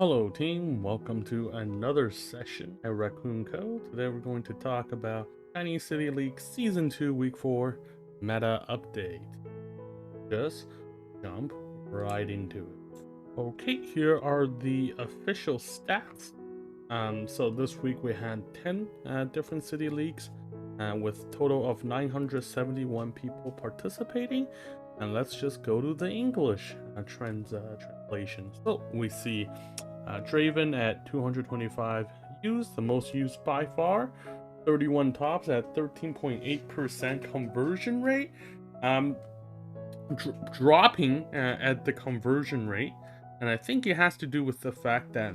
Hello team, welcome to another session at Raccoon Co. Today we're going to talk about Chinese City League Season 2 Week 4 Meta Update. Just jump right into it. Okay, here are the official stats. So this week we had 10 different city leagues with total of 971 people participating. And let's just go to the English translation. So we see Draven at 225 used, the most used by far. 31 tops at 13.8% conversion rate. Um, dropping at the conversion rate. And I think it has to do with the fact that,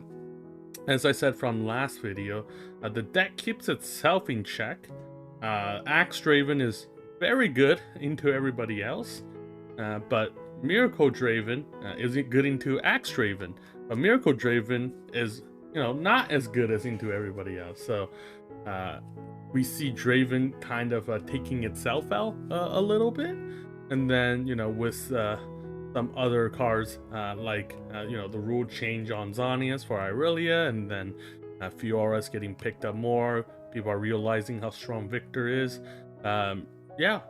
as I said from last video, the deck keeps itself in check. Axe Draven is very good into everybody else, but Miracle Draven isn't good into Axe Draven. But Miracle Draven is, not as good as into everybody else. So we see Draven kind of taking itself out a little bit. And then, with some other cards like, the rule change on Zanias for Irelia, and then Fiora's getting picked up more. People are realizing how strong Victor is. Yeah,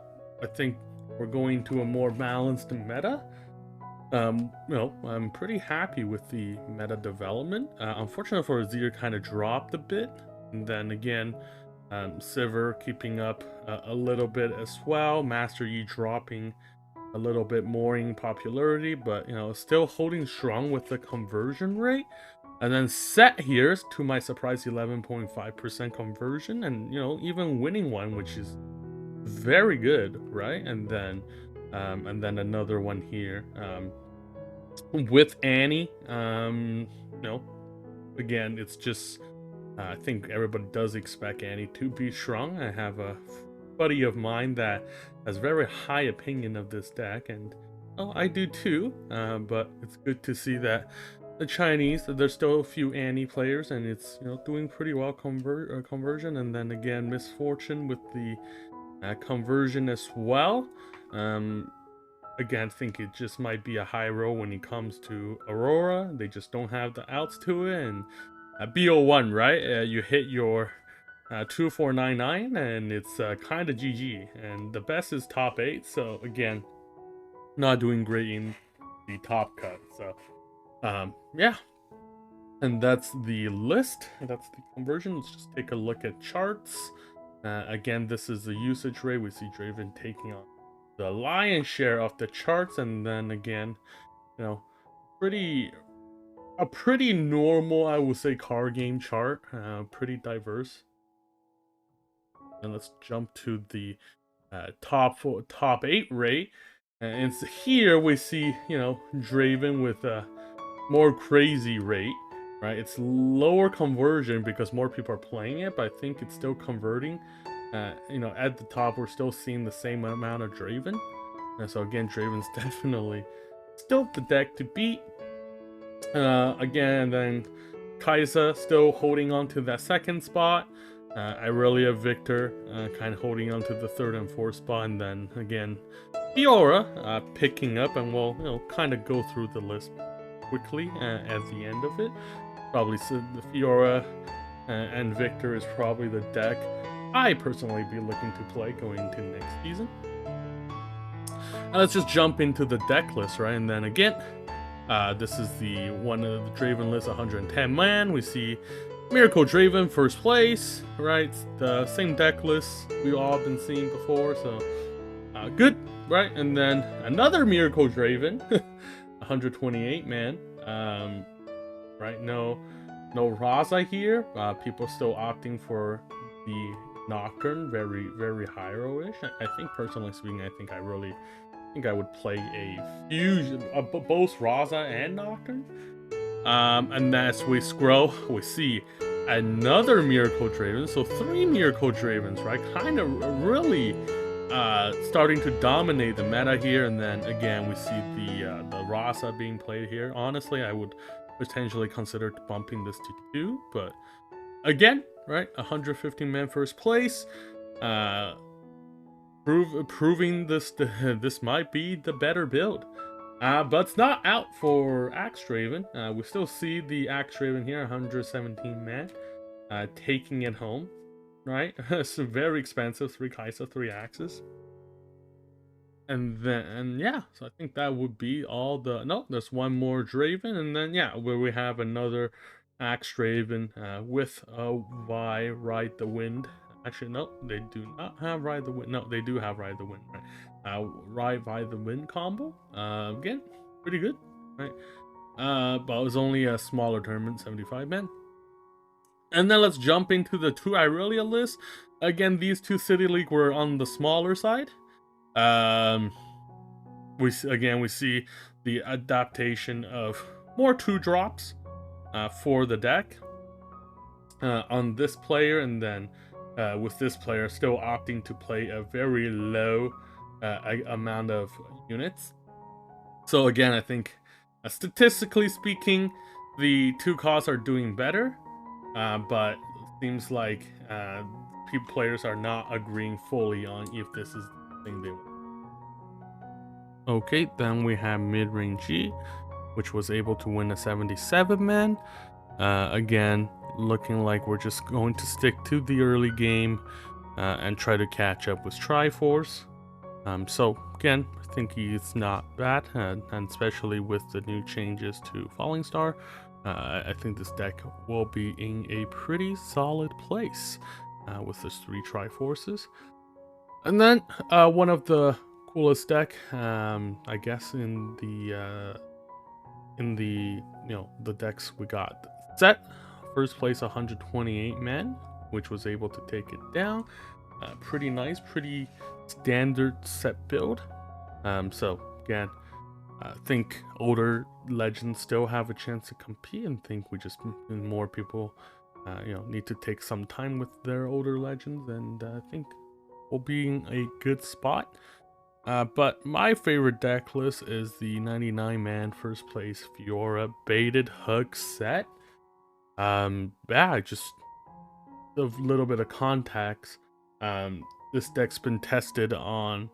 I think we're going to a more balanced meta. I'm pretty happy with the meta development. Unfortunately for Azir, kind of dropped a bit. And then again, Sivir keeping up a little bit as well. Master Yi dropping a little bit more in popularity, but still holding strong with the conversion rate. And then Sett here, to my surprise, 11.5% conversion, and even winning one, which is very good, right? And then another one here with Annie. Again, it's just I think everybody does expect Annie to be strong. I have a buddy of mine that has very high opinion of this deck, and I do too. But it's good to see that the Chinese, there's still a few Annie players, and it's doing pretty well conversion. And then again, Misfortune with the conversion as well. Again, I think it just might be a high roll when it comes to Aurora. They just don't have the outs to it. And BO1, right? You hit your 2499 and it's kind of GG. And the best is top 8. So again, not doing great in the top cut. So yeah. And that's the list. That's the conversion. Let's just take a look at charts. Again, this is the usage rate. We see Draven taking on the lion's share of the charts, and then again, pretty normal, I would say, card game chart. Pretty diverse. And let's jump to the top 8 rate, and here we see Draven with a more crazy rate. Right, it's lower conversion because more people are playing it, but I think it's still converting. At the top, we're still seeing the same amount of Draven. And so again, Draven's definitely still the deck to beat. Again, then Kaisa still holding on to that second spot. Irelia, Victor kind of holding on to the third and fourth spot. And then again, Fiora picking up, and we'll kind of go through the list quickly at the end of it. Probably the Fiora and Victor is probably the deck I personally be looking to play going into next season. Let's just jump into the deck list, right? And then again, this is the one of the Draven list, 110 man. We see Miracle Draven first place, right? The same deck list we all been seeing before, so good, right? And then another Miracle Draven, 128 man. Right? No Raza here. People still opting for the Nocturne, very, very high-row-ish. I think, personally speaking, I would play a fusion of both Raza and Nocturne. And as we scroll, we see another Miracle Draven. So 3 Miracle Dravens, right? Kind of really starting to dominate the meta here. And then again, we see the Raza being played here. Honestly, I would potentially consider bumping this to 2, but again, right, 115 man first place, proving this might be the better build. But it's not out for Axe Draven. We still see the Axe Draven here, 117 man, taking it home, right? It's very expensive, 3 Kaisa, 3 axes. And then, yeah, so I think that would be all the... No, there's one more Draven, and then, yeah, where we have another Axe Draven with a Y, Ride the Wind. Actually, no, they do not have Ride the Wind. No, they do have Ride the Wind, right? Ride the Wind combo. Again, pretty good, right? But it was only a smaller tournament, 75 men. And then let's jump into the 2 Irelia list. Again, these 2 City League were on the smaller side. We see the adaptation of more 2-drops for the deck on this player, and then with this player still opting to play a very low amount of units. So again, I think statistically speaking, the 2 costs are doing better, but it seems like players are not agreeing fully on if this is the thing they want. Okay, then we have mid-range G, which was able to win a 77 man. Again, looking like we're just going to stick to the early game and try to catch up with Triforce. So again, I think he's not bad, and especially with the new changes to Falling Star, I think this deck will be in a pretty solid place with those 3 Triforces. And then one of the coolest deck, I guess, in the the decks we got. Sett, first place, 128 men, which was able to take it down. Pretty nice, pretty standard Sett build. So again, I think older legends still have a chance to compete, and think we just more people need to take some time with their older legends, and I think we'll be in a good spot. But my favorite deck list is the 99 man first place Fiora baited hook Sett. Yeah, just a little bit of context. This deck's been tested on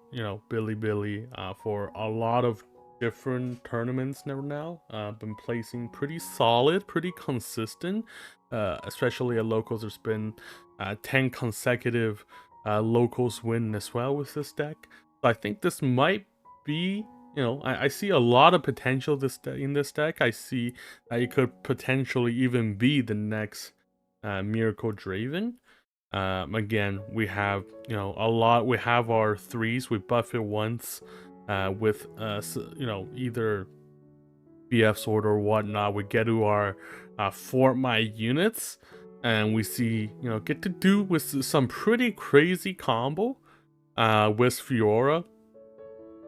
Billy for a lot of different tournaments now. Been placing pretty solid, pretty consistent, especially at locals. There's been 10 consecutive locals win as well with this deck. So I think this might be, I see a lot of potential in this deck. I see that it could potentially even be the next Miracle Draven. Again, we have a lot. We have our 3s. We buff it once with either BF sword or whatnot. We get to our Fort My units, and we see get to do with some pretty crazy combo with Fiora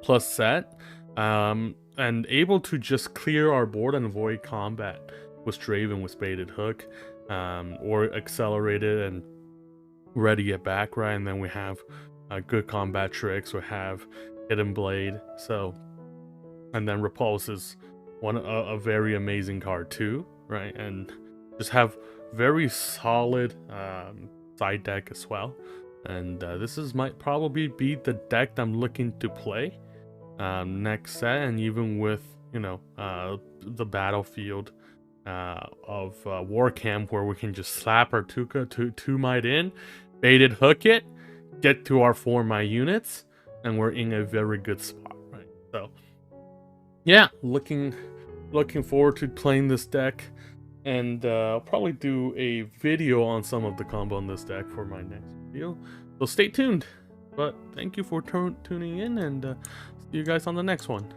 plus Sett, and able to just clear our board and avoid combat with Draven with baited hook, or accelerated and ready it back, right? And then we have good combat tricks. We have hidden blade. So, and then repulse is a very amazing card too, right? And just have very solid side deck as well. And this might probably be the deck I'm looking to play next set, and even with the battlefield of War Camp, where we can just slap our 2 might in, baited hook it, get to our 4 my units, and we're in a very good spot, right? So yeah, looking forward to playing this deck, and I'll probably do a video on some of the combo on this deck for my next video, so stay tuned. But thank you for tuning in, and see you guys on the next one.